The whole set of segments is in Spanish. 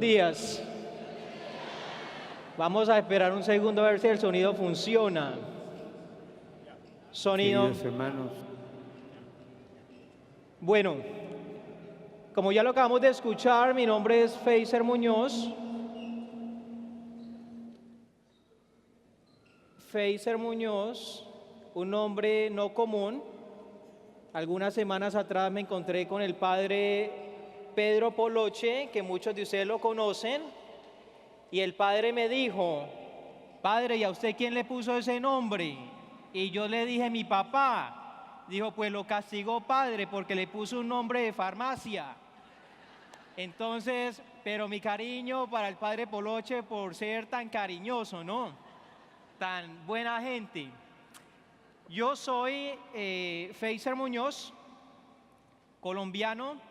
Buenos días. Vamos a esperar un segundo a ver si el sonido funciona. Sonido. Queridos hermanos, Bueno, como ya lo acabamos de escuchar, mi nombre es Feiser Muñoz. Feiser Muñoz, un nombre no común. Algunas semanas atrás me encontré con el padre Pedro Poloche, que muchos de ustedes lo conocen, y el padre me dijo: padre, ¿y a usted quién le puso ese nombre? Y yo le dije: mi papá. Dijo: pues lo castigó, padre, porque le puso un nombre de farmacia. Entonces, pero mi cariño para el padre Poloche por ser tan cariñoso, ¿no? Tan buena gente. Yo soy Feiser Muñoz, colombiano,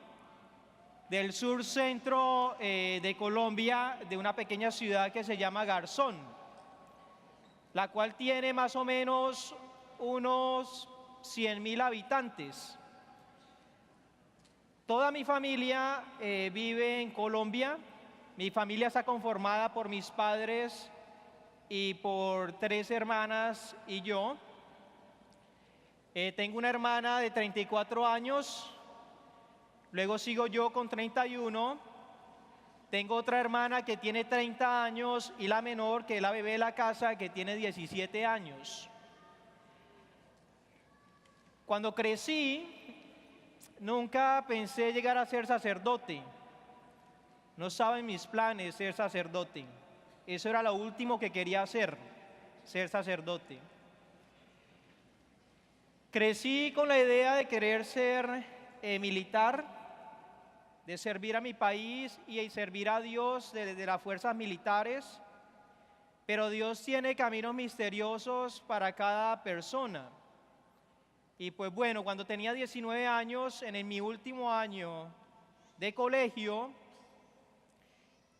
del sur centro de Colombia, de una pequeña ciudad que se llama Garzón, la cual tiene más o menos unos 100.000 habitantes. Toda mi familia vive en Colombia. Mi familia está conformada por mis padres y por 3 hermanas y yo. Tengo una hermana de 34 años, luego sigo yo con 31, tengo otra hermana que tiene 30 años y la menor, que es la bebé de la casa, que tiene 17 años. Cuando crecí, nunca pensé llegar a ser sacerdote. No estaba en mis planes ser sacerdote. Eso era lo último que quería hacer, ser sacerdote. Crecí con la idea de querer ser militar, de servir a mi país y servir a Dios desde las fuerzas militares, pero Dios tiene caminos misteriosos para cada persona. Y pues bueno, cuando tenía 19 años, en mi último año de colegio,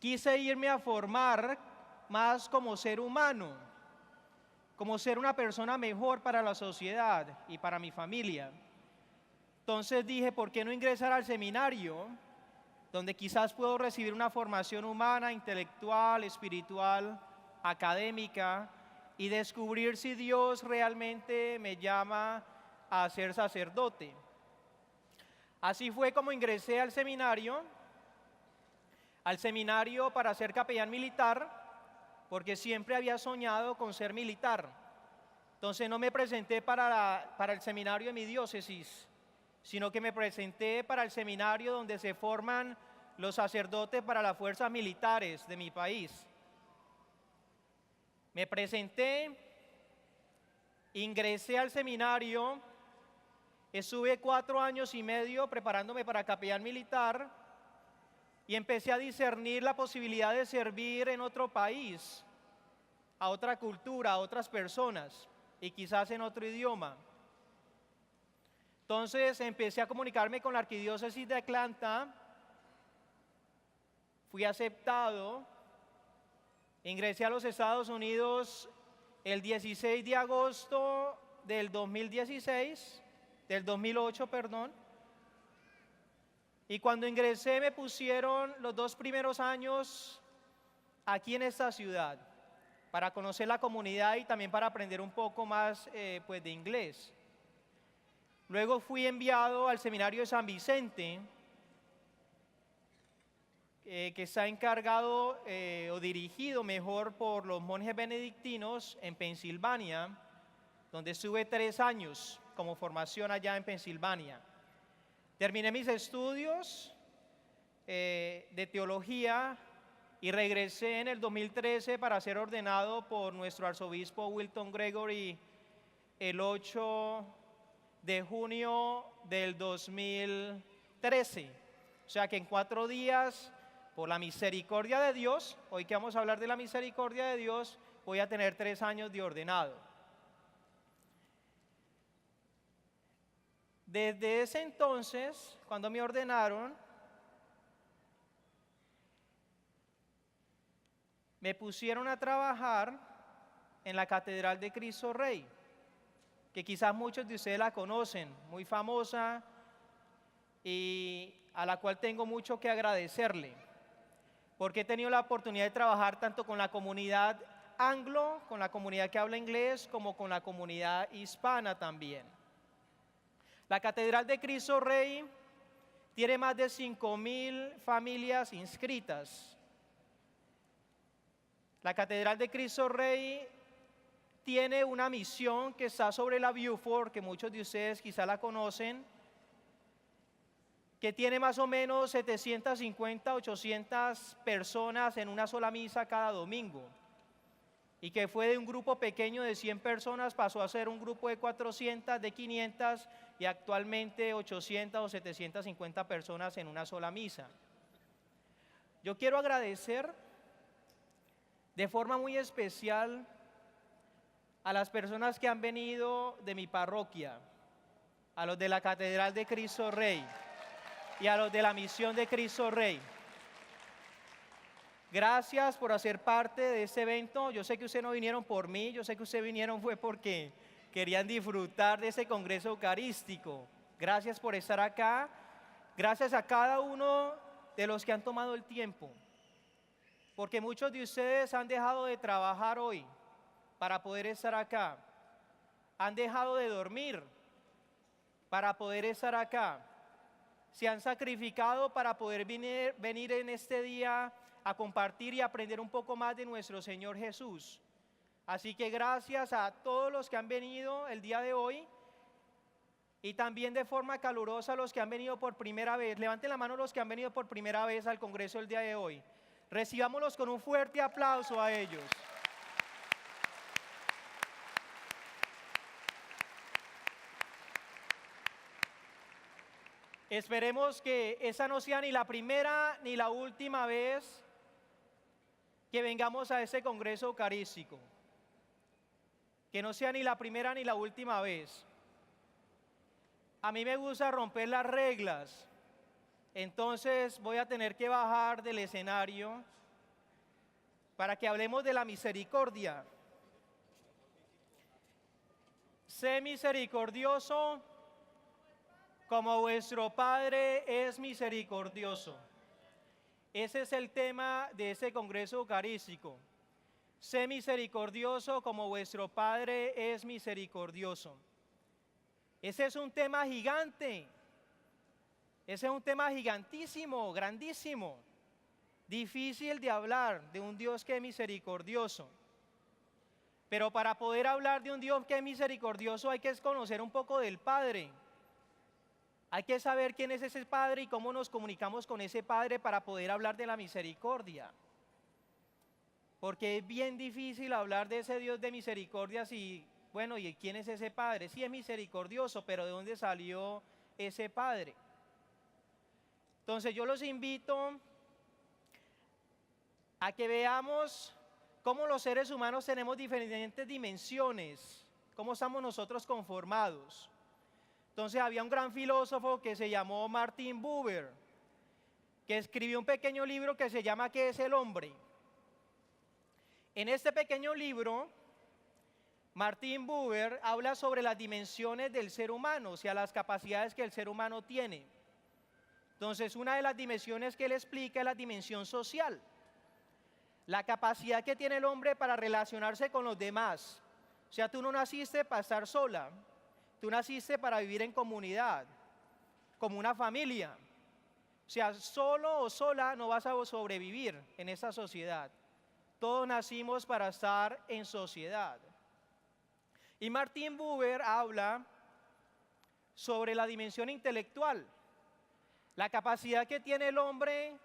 quise irme a formar más como ser humano, como ser una persona mejor para la sociedad y para mi familia. Entonces dije: ¿por qué no ingresar al seminario, donde quizás puedo recibir una formación humana, intelectual, espiritual, académica, y descubrir si Dios realmente me llama a ser sacerdote? Así fue como ingresé al seminario para ser capellán militar, porque siempre había soñado con ser militar. Entonces no me presenté para el seminario de mi diócesis, sino que me presenté para el seminario donde se forman los sacerdotes para las fuerzas militares de mi país. Me presenté, ingresé al seminario, estuve 4 años y medio preparándome para capellán militar y empecé a discernir la posibilidad de servir en otro país, a otra cultura, a otras personas y quizás en otro idioma. Entonces empecé a comunicarme con la arquidiócesis de Atlanta, fui aceptado, ingresé a los Estados Unidos el 16 de agosto del 2008, perdón. Y cuando ingresé me pusieron los 2 primeros años aquí en esta ciudad, para conocer la comunidad y también para aprender un poco más pues de inglés. Luego fui enviado al seminario de San Vicente, que está encargado o dirigido mejor por los monjes benedictinos en Pensilvania, donde estuve 3 años como formación allá en Pensilvania. Terminé mis estudios de teología y regresé en el 2013 para ser ordenado por nuestro arzobispo Wilton Gregory el 8 de junio del 2013. O sea que en 4 días, por la misericordia de Dios, hoy que vamos a hablar de la misericordia de Dios, voy a tener 3 años de ordenado. Desde ese entonces, cuando me ordenaron, me pusieron a trabajar en la Catedral de Cristo Rey, que quizás muchos de ustedes la conocen, muy famosa y a la cual tengo mucho que agradecerle. porque he tenido la oportunidad de trabajar tanto con la comunidad anglo, con la comunidad que habla inglés, como con la comunidad hispana también. La Catedral de Cristo Rey tiene más de 5.000 familias inscritas. La Catedral de Cristo Rey tiene una misión que está sobre la Beaufort, que muchos de ustedes quizá la conocen, que tiene más o menos 750, 800 personas en una sola misa cada domingo, y que fue de un grupo pequeño de 100 personas, pasó a ser un grupo de 400, de 500, y actualmente 800 o 750 personas en una sola misa. Yo quiero agradecer de forma muy especial a las personas que han venido de mi parroquia, a los de la Catedral de Cristo Rey y a los de la Misión de Cristo Rey. Gracias por hacer parte de este evento. Yo sé que ustedes no vinieron por mí, yo sé que ustedes vinieron fue porque querían disfrutar de ese congreso eucarístico. Gracias por estar acá. Gracias a cada uno de los que han tomado el tiempo, porque muchos de ustedes han dejado de trabajar hoy para poder estar acá. Han dejado de dormir para poder estar acá. Se han sacrificado para poder venir en este día a compartir y aprender un poco más de nuestro Señor Jesús. Así que gracias a todos los que han venido el día de hoy, y también de forma calurosa a los que han venido por primera vez. Levanten la mano los que han venido por primera vez al Congreso el día de hoy. Recibámoslos con un fuerte aplauso a ellos. Esperemos que esa no sea ni la primera ni la última vez que vengamos a ese Congreso Eucarístico. Que no sea ni la primera ni la última vez. A mí me gusta romper las reglas, entonces voy a tener que bajar del escenario para que hablemos de la misericordia. Sé misericordioso como vuestro Padre es misericordioso. Ese es el tema de ese Congreso Eucarístico. Sé misericordioso como vuestro Padre es misericordioso. Ese es un tema gigante. Ese es un tema gigantísimo, grandísimo. Difícil de hablar de un Dios que es misericordioso. Pero para poder hablar de un Dios que es misericordioso hay que conocer un poco del Padre. Hay que saber quién es ese Padre y cómo nos comunicamos con ese Padre para poder hablar de la misericordia. Porque es bien difícil hablar de ese Dios de misericordia si, bueno, ¿y quién es ese Padre? Sí es misericordioso, pero ¿de dónde salió ese Padre? Entonces yo los invito a que veamos cómo los seres humanos tenemos diferentes dimensiones, cómo estamos nosotros conformados. Entonces había un gran filósofo que se llamó Martin Buber, que escribió un pequeño libro que se llama ¿Qué es el hombre? En este pequeño libro, Martin Buber habla sobre las dimensiones del ser humano, o sea, las capacidades que el ser humano tiene. Entonces, una de las dimensiones que él explica es la dimensión social, la capacidad que tiene el hombre para relacionarse con los demás. O sea, tú no naciste para estar sola, tú naciste para vivir en comunidad, como una familia. O sea, solo o sola no vas a sobrevivir en esa sociedad. Todos nacimos para estar en sociedad. Y Martin Buber habla sobre la dimensión intelectual, la capacidad que tiene el hombre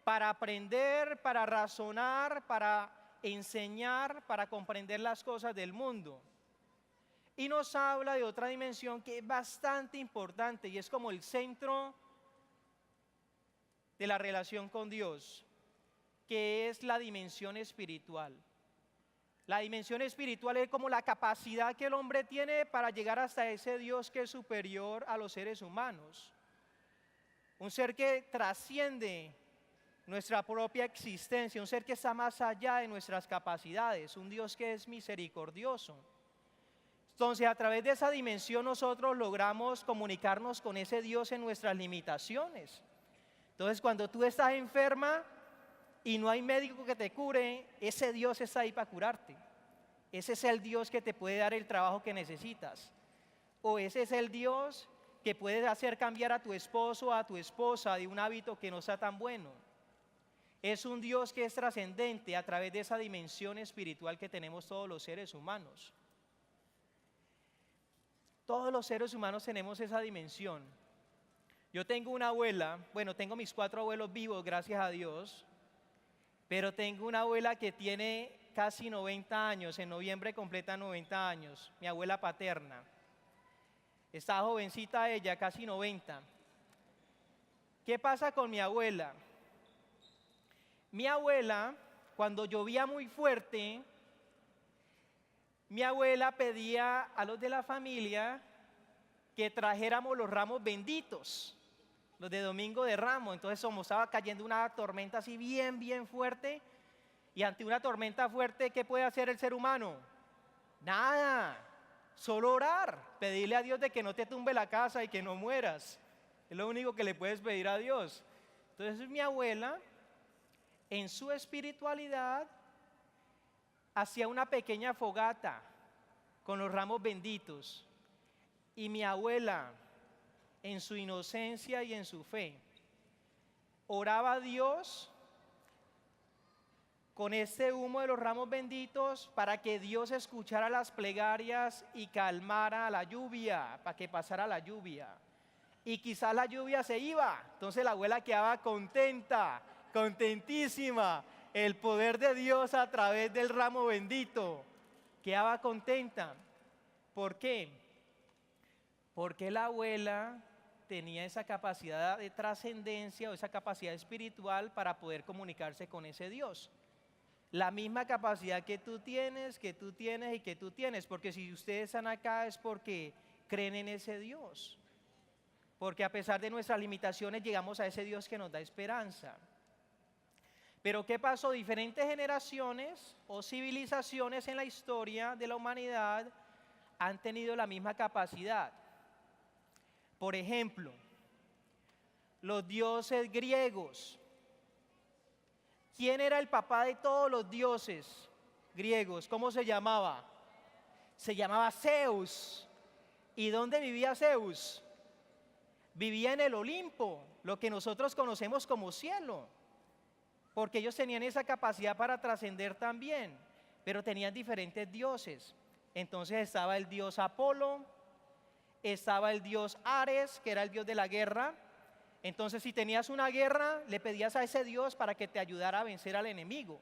para aprender, para razonar, para enseñar, para comprender las cosas del mundo. Y nos habla de otra dimensión que es bastante importante y es como el centro de la relación con Dios, que es la dimensión espiritual. La dimensión espiritual es como la capacidad que el hombre tiene para llegar hasta ese Dios que es superior a los seres humanos. Un ser que trasciende nuestra propia existencia, un ser que está más allá de nuestras capacidades, un Dios que es misericordioso. Entonces, a través de esa dimensión nosotros logramos comunicarnos con ese Dios en nuestras limitaciones. Entonces, cuando tú estás enferma, y no hay médico que te cure, ese Dios está ahí para curarte. Ese es el Dios que te puede dar el trabajo que necesitas. O ese es el Dios que puede hacer cambiar a tu esposo o a tu esposa de un hábito que no sea tan bueno. Es un Dios que es trascendente a través de esa dimensión espiritual que tenemos todos los seres humanos. Todos los seres humanos tenemos esa dimensión. Yo tengo una abuela, bueno, tengo mis 4 abuelos vivos, gracias a Dios, pero tengo una abuela que tiene casi 90 años, en noviembre completa 90 años, mi abuela paterna. Está jovencita ella, casi 90. ¿Qué pasa con mi abuela? Mi abuela, cuando llovía muy fuerte, mi abuela pedía a los de la familia que trajéramos los ramos benditos, los de Domingo de Ramos. Entonces, como estaba cayendo una tormenta así bien fuerte, y ante una tormenta fuerte, ¿qué puede hacer el ser humano? Nada, solo orar, pedirle a Dios de que no te tumbe la casa y que no mueras. Es lo único que le puedes pedir a Dios. Entonces, mi abuela, en su espiritualidad, hacía una pequeña fogata con los ramos benditos. Y mi abuela, en su inocencia y en su fe, oraba a Dios con este humo de los ramos benditos para que Dios escuchara las plegarias y calmara la lluvia, para que pasara la lluvia. Y quizás la lluvia se iba, entonces la abuela quedaba contenta, contentísima. El poder de Dios a través del ramo bendito, quedaba contenta. ¿Por qué? Porque la abuela tenía esa capacidad de trascendencia o esa capacidad espiritual para poder comunicarse con ese Dios. La misma capacidad que tú tienes y que tú tienes, porque si ustedes están acá es porque creen en ese Dios. Porque a pesar de nuestras limitaciones llegamos a ese Dios que nos da esperanza. Pero ¿qué pasó? Diferentes generaciones o civilizaciones en la historia de la humanidad han tenido la misma capacidad. Por ejemplo, los dioses griegos. ¿Quién era el papá de todos los dioses griegos? ¿Cómo se llamaba? Se llamaba Zeus. ¿Y dónde vivía Zeus? Vivía en el Olimpo, lo que nosotros conocemos como cielo. Porque ellos tenían esa capacidad para trascender también, pero tenían diferentes dioses. Entonces estaba el dios Apolo, estaba el dios Ares, que era el dios de la guerra. Entonces, si tenías una guerra, le pedías a ese Dios para que te ayudara a vencer al enemigo,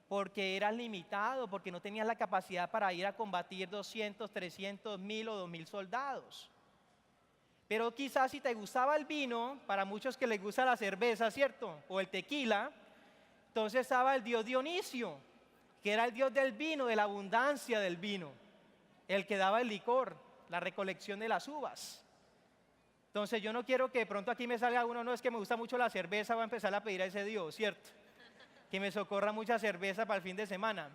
porque eras limitado, porque no tenías la capacidad para ir a combatir 200, 300, 1000 o 2000 soldados. Pero quizás si te gustaba el vino, para muchos que les gusta la cerveza, ¿cierto? O el tequila, entonces estaba el dios Dionisio, que era el dios del vino, de la abundancia del vino, el que daba el licor, la recolección de las uvas. Entonces yo no quiero que de pronto aquí me salga uno, no, es que me gusta mucho la cerveza, voy a empezar a pedir a ese Dios, ¿cierto? Que me socorra mucha cerveza para el fin de semana.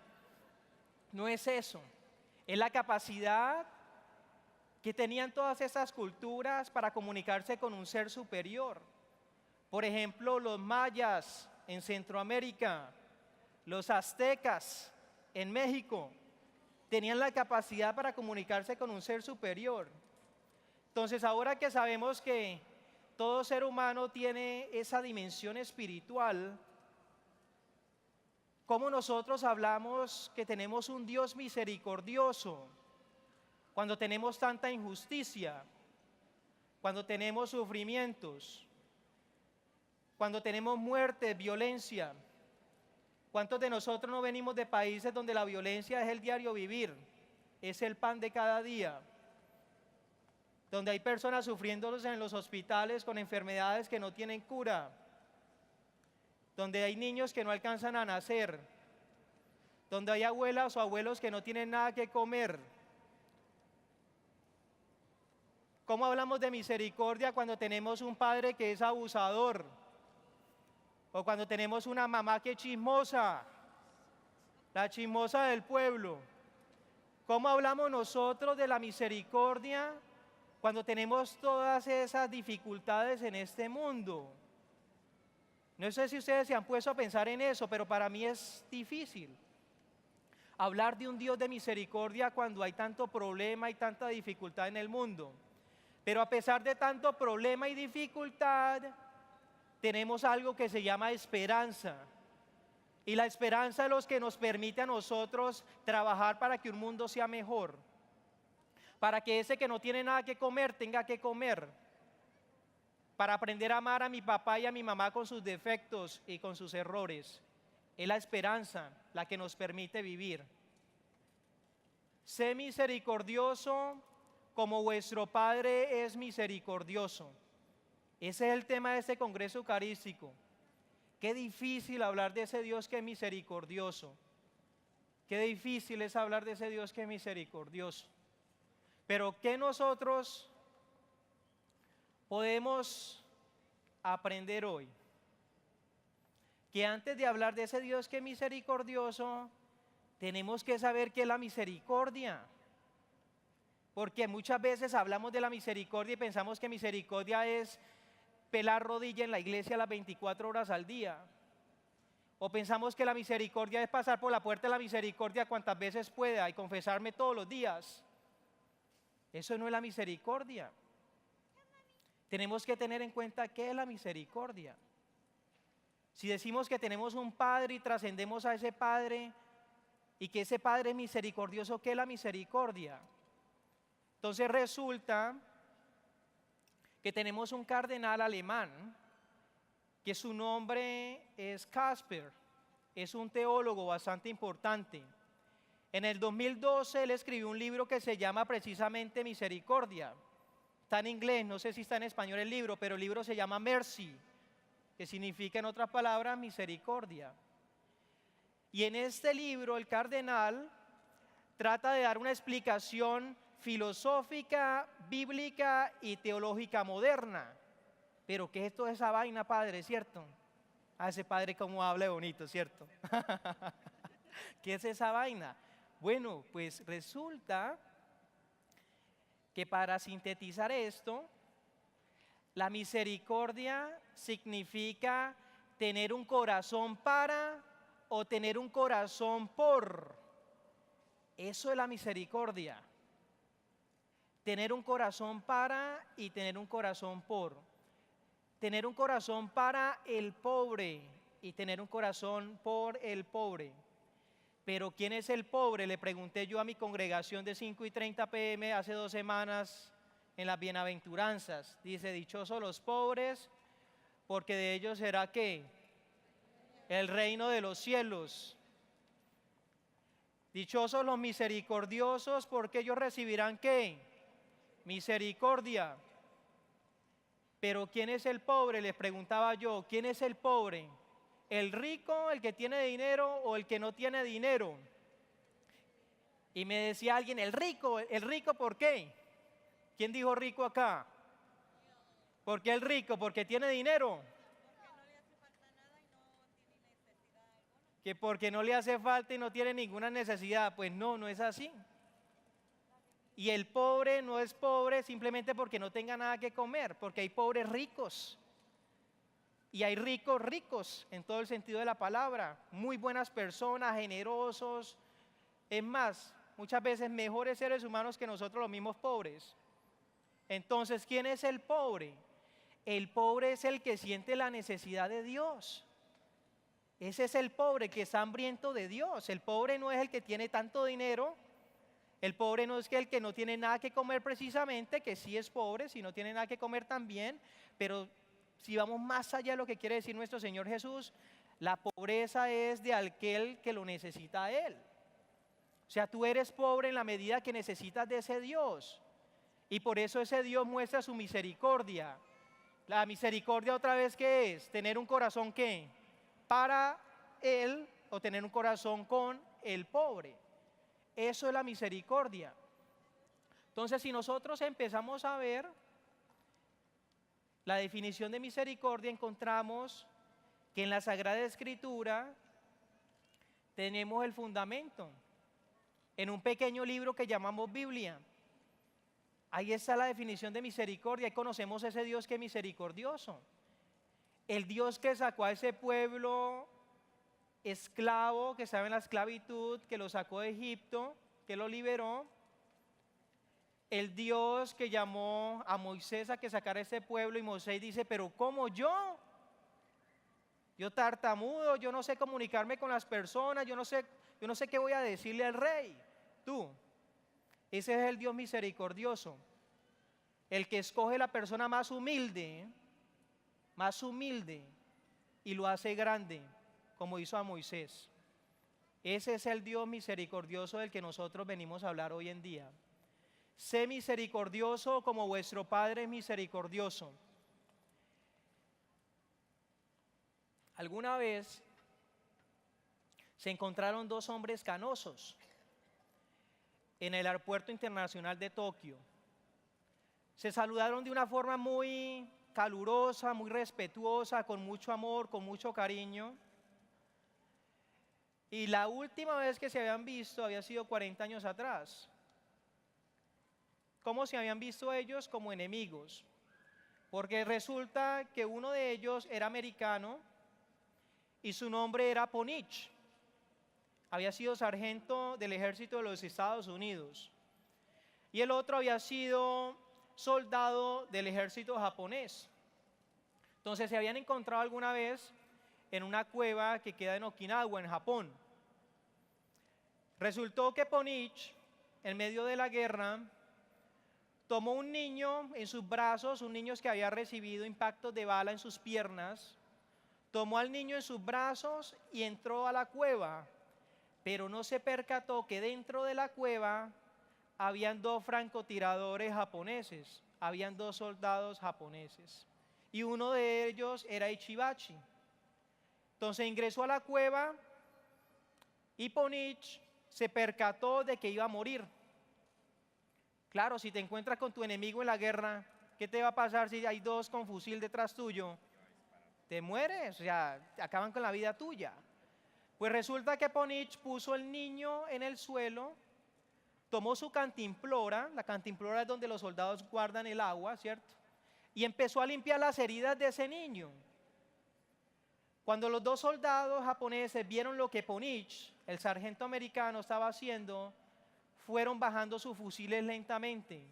No es eso, es la capacidad que tenían todas esas culturas para comunicarse con un ser superior. Por ejemplo, los mayas en Centroamérica, los aztecas en México, tenían la capacidad para comunicarse con un ser superior. Entonces, ahora que sabemos que todo ser humano tiene esa dimensión espiritual, ¿cómo nosotros hablamos que tenemos un Dios misericordioso cuando tenemos tanta injusticia, cuando tenemos sufrimientos, cuando tenemos muerte, violencia? ¿Cuántos de nosotros no venimos de países donde la violencia es el diario vivir, es el pan de cada día? Donde hay personas sufriendo en los hospitales con enfermedades que no tienen cura, donde hay niños que no alcanzan a nacer, donde hay abuelas o abuelos que no tienen nada que comer. ¿Cómo hablamos de misericordia cuando tenemos un padre que es abusador? O cuando tenemos una mamá que es chismosa, la chismosa del pueblo. ¿Cómo hablamos nosotros de la misericordia cuando tenemos todas esas dificultades en este mundo? No sé si ustedes se han puesto a pensar en eso, pero para mí es difícil hablar de un Dios de misericordia cuando hay tanto problema y tanta dificultad en el mundo. Pero a pesar de tanto problema y dificultad, tenemos algo que se llama esperanza. Y la esperanza es lo que nos permite a nosotros trabajar para que un mundo sea mejor. Para que ese que no tiene nada que comer tenga que comer. Para aprender a amar a mi papá y a mi mamá con sus defectos y con sus errores. Es la esperanza la que nos permite vivir. Sé misericordioso como vuestro Padre es misericordioso. Ese es el tema de este Congreso Eucarístico. Qué difícil hablar de ese Dios que es misericordioso. Qué difícil es hablar de ese Dios que es misericordioso. Pero ¿qué nosotros podemos aprender hoy? Que antes de hablar de ese Dios que es misericordioso, tenemos que saber qué es la misericordia. Porque muchas veces hablamos de la misericordia y pensamos que misericordia es pelar rodilla en la iglesia las 24 horas al día. O pensamos que la misericordia es pasar por la puerta de la misericordia cuantas veces pueda y confesarme todos los días. Eso no es la misericordia. Tenemos que tener en cuenta qué es la misericordia. Si decimos que tenemos un Padre y trascendemos a ese Padre y que ese Padre es misericordioso, ¿qué es la misericordia? Entonces resulta que tenemos un cardenal alemán que su nombre es Casper, es un teólogo bastante importante. En el 2012 él escribió un libro que se llama precisamente Misericordia. Está en inglés, no sé si está en español el libro, pero el libro se llama Mercy, que significa en otras palabras misericordia. Y en este libro el cardenal trata de dar una explicación filosófica, bíblica y teológica moderna. Pero ¿qué es toda esa vaina, padre, cierto? Ese padre como habla de bonito, ¿cierto? ¿Qué es esa vaina? Bueno, pues resulta que para sintetizar esto, la misericordia significa tener un corazón para o tener un corazón por. Eso es la misericordia. Tener un corazón para y tener un corazón por. Tener un corazón para el pobre y tener un corazón por el pobre. Pero ¿quién es el pobre? Le pregunté yo a mi congregación de 5:30 p.m. hace 2 semanas en las bienaventuranzas. Dice, dichosos los pobres, porque de ellos será ¿qué? El reino de los cielos. Dichosos los misericordiosos, porque ellos recibirán ¿qué? Misericordia. Pero ¿quién es el pobre? Les preguntaba yo, ¿quién es el pobre? ¿El rico, el que tiene dinero o el que no tiene dinero? Y me decía alguien, el rico, ¿por qué? ¿Quién dijo rico acá? ¿Por qué el rico? ¿Porque tiene dinero? Que porque no le hace falta y no tiene ninguna necesidad. Pues no, no es así. Y el pobre no es pobre simplemente porque no tenga nada que comer, porque hay pobres ricos. Y hay ricos ricos en todo el sentido de la palabra. Muy buenas personas, generosos. Es más, muchas veces mejores seres humanos que nosotros los mismos pobres. Entonces, ¿quién es el pobre? El pobre es el que siente la necesidad de Dios. Ese es el pobre que está hambriento de Dios. El pobre no es el que tiene tanto dinero. El pobre no es el que no tiene nada que comer precisamente, que sí es pobre, si no tiene nada que comer también. Pero si vamos más allá de lo que quiere decir nuestro Señor Jesús, la pobreza es de aquel que lo necesita a Él. O sea, tú eres pobre en la medida que necesitas de ese Dios. Y por eso ese Dios muestra su misericordia. La misericordia otra vez, ¿qué es? Tener un corazón ¿qué? Para Él o tener un corazón con el pobre. Eso es la misericordia. Entonces, si nosotros empezamos a ver la definición de misericordia, encontramos que en la Sagrada Escritura tenemos el fundamento. En un pequeño libro que llamamos Biblia, ahí está la definición de misericordia y conocemos ese Dios que es misericordioso. El Dios que sacó a ese pueblo esclavo, que estaba en la esclavitud, que lo sacó de Egipto, que lo liberó. El Dios que llamó a Moisés a que sacara ese pueblo, y Moisés dice, pero ¿cómo yo? Yo tartamudo, yo no sé comunicarme con las personas, yo no sé qué voy a decirle al rey. Tú, ese es el Dios misericordioso, el que escoge la persona más humilde y lo hace grande, como hizo a Moisés. Ese es el Dios misericordioso del que nosotros venimos a hablar hoy en día. Sé misericordioso como vuestro Padre es misericordioso. Alguna vez se encontraron dos hombres canosos en el aeropuerto internacional de Tokio. Se saludaron de una forma muy calurosa, muy respetuosa, con mucho amor, con mucho cariño. Y la última vez que se habían visto había sido 40 años atrás. ¿Cómo se habían visto ellos? Como enemigos. Porque resulta que uno de ellos era americano y su nombre era Ponich. Había sido sargento del ejército de los Estados Unidos. Y el otro había sido soldado del ejército japonés. Entonces se habían encontrado alguna vez en una cueva que queda en Okinawa, en Japón. Resultó que Ponich, en medio de la guerra, tomó un niño en sus brazos, un niño que había recibido impactos de bala en sus piernas, tomó al niño en sus brazos y entró a la cueva, pero no se percató que dentro de la cueva habían dos francotiradores japoneses, habían dos soldados japoneses, y uno de ellos era Ichibachi. Entonces ingresó a la cueva y Ponich se percató de que iba a morir. Claro, si te encuentras con tu enemigo en la guerra, ¿qué te va a pasar si hay dos con fusil detrás tuyo? Te mueres, o sea, acaban con la vida tuya. Pues resulta que Ponich puso el niño en el suelo, tomó su cantimplora, la cantimplora es donde los soldados guardan el agua, ¿cierto? Y empezó a limpiar las heridas de ese niño. Cuando los dos soldados japoneses vieron lo que Ponich, el sargento americano, estaba haciendo, fueron bajando sus fusiles lentamente.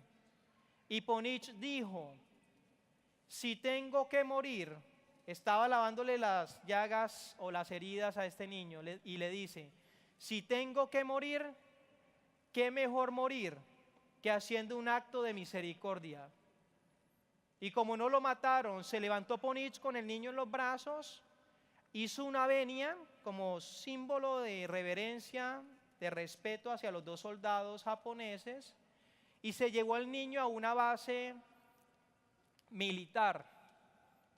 Y Ponich dijo, si tengo que morir, estaba lavándole las llagas o las heridas a este niño y le dice, si tengo que morir, ¿qué mejor morir que haciendo un acto de misericordia? Y como no lo mataron, se levantó Ponich con el niño en los brazos, hizo una venia como símbolo de reverencia, de respeto hacia los dos soldados japoneses, y se llevó al niño a una base militar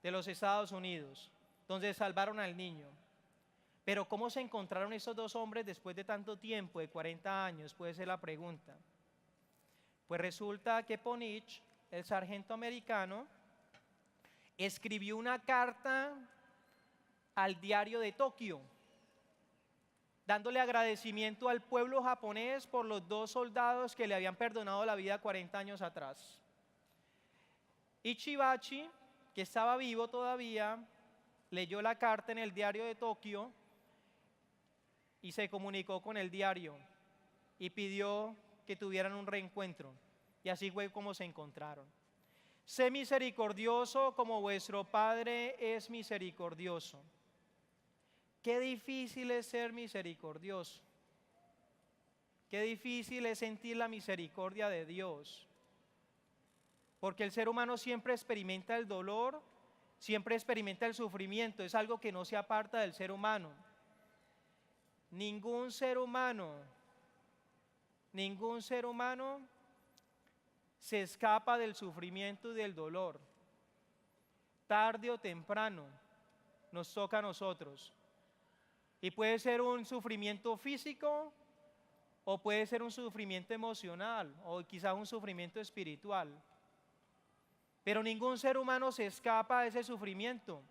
de los Estados Unidos, donde salvaron al niño. Pero ¿cómo se encontraron esos dos hombres después de tanto tiempo, de 40 años? Puede ser la pregunta. Pues resulta que Ponich, el sargento americano, escribió una carta al diario de Tokio, dándole agradecimiento al pueblo japonés por los dos soldados que le habían perdonado la vida 40 años atrás. Ichibachi, que estaba vivo todavía, leyó la carta en el diario de Tokio y se comunicó con el diario y pidió que tuvieran un reencuentro. Y así fue como se encontraron. Sé misericordioso como vuestro Padre es misericordioso. Qué difícil es ser misericordioso. Qué difícil es sentir la misericordia de Dios. Porque el ser humano siempre experimenta el dolor, siempre experimenta el sufrimiento. Es algo que no se aparta del ser humano. Ningún ser humano se escapa del sufrimiento y del dolor. Tarde o temprano nos toca a nosotros. Y puede ser un sufrimiento físico o puede ser un sufrimiento emocional o quizás un sufrimiento espiritual. Pero ningún ser humano se escapa de ese sufrimiento.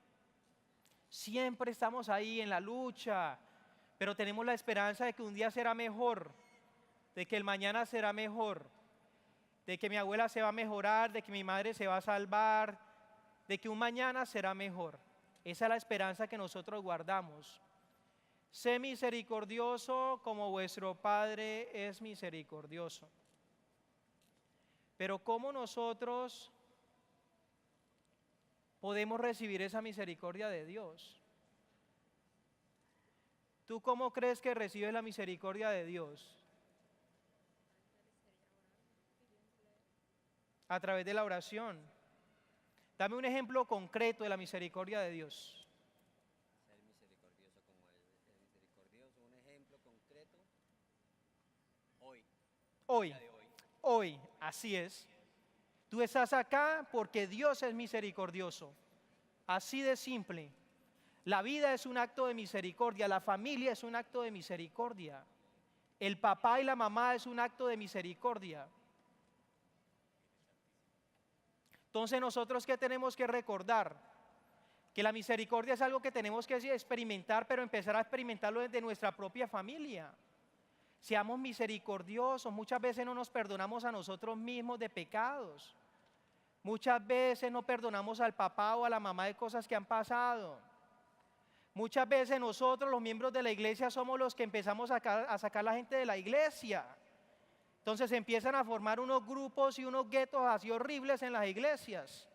Siempre estamos ahí en la lucha, pero tenemos la esperanza de que un día será mejor, de que el mañana será mejor, de que mi abuela se va a mejorar, de que mi madre se va a salvar, de que un mañana será mejor. Esa es la esperanza que nosotros guardamos. Sé misericordioso como vuestro Padre es misericordioso. Pero ¿cómo nosotros podemos recibir esa misericordia de Dios? ¿Tú cómo crees que recibes la misericordia de Dios? A través de la oración. Dame un ejemplo concreto de la misericordia de Dios. Ser misericordioso como Él es misericordioso. Un ejemplo concreto. Hoy. Hoy, Día de hoy. hoy, así es. Tú estás acá porque Dios es misericordioso. Así de simple. La vida es un acto de misericordia, la familia es un acto de misericordia. El papá y la mamá es un acto de misericordia. Entonces nosotros, ¿qué tenemos que recordar? Que la misericordia es algo que tenemos que experimentar, pero empezar a experimentarlo desde nuestra propia familia. Seamos misericordiosos. Muchas veces no nos perdonamos a nosotros mismos de pecados. Muchas veces no perdonamos al papá o a la mamá de cosas que han pasado. Muchas veces nosotros, los miembros de la iglesia, somos los que empezamos a sacar a la gente de la iglesia. Entonces empiezan a formar unos grupos y unos guetos así horribles en las iglesias.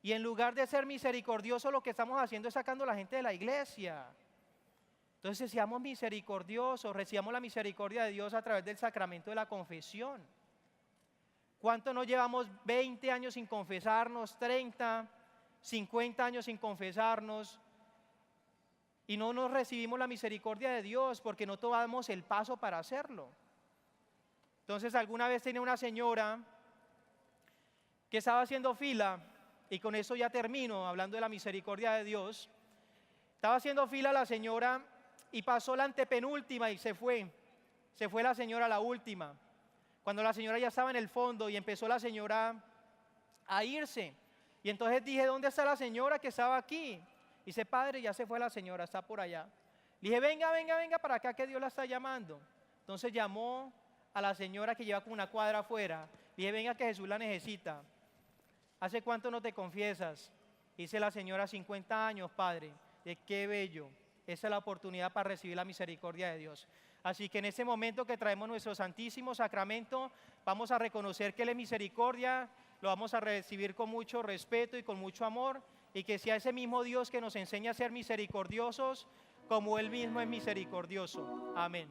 Y en lugar de ser misericordiosos, lo que estamos haciendo es sacando a la gente de la iglesia. Entonces seamos misericordiosos, recibamos la misericordia de Dios a través del sacramento de la confesión. ¿Cuánto nos llevamos 20 años sin confesarnos, 30, 50 años sin confesarnos? Y no nos recibimos la misericordia de Dios porque no tomamos el paso para hacerlo. Entonces alguna vez tenía una señora que estaba haciendo fila, y con eso ya termino hablando de la misericordia de Dios. Estaba haciendo fila la señora y pasó la antepenúltima y se fue la señora a la última. Cuando la señora ya estaba en el fondo y empezó la señora a irse. Y entonces dije, ¿dónde está la señora que estaba aquí? Dice, padre, ya se fue la señora, está por allá. Le dije, venga, venga, venga para acá que Dios la está llamando. Entonces llamó a la señora que lleva como una cuadra afuera. Le dije, venga que Jesús la necesita. ¿Hace cuánto no te confiesas? Dice la señora, 50 años, padre. De qué bello. Esa es la oportunidad para recibir la misericordia de Dios. Así que en ese momento que traemos nuestro santísimo sacramento, vamos a reconocer que Él es misericordia, lo vamos a recibir con mucho respeto y con mucho amor, y que sea ese mismo Dios que nos enseña a ser misericordiosos como Él mismo es misericordioso. Amén.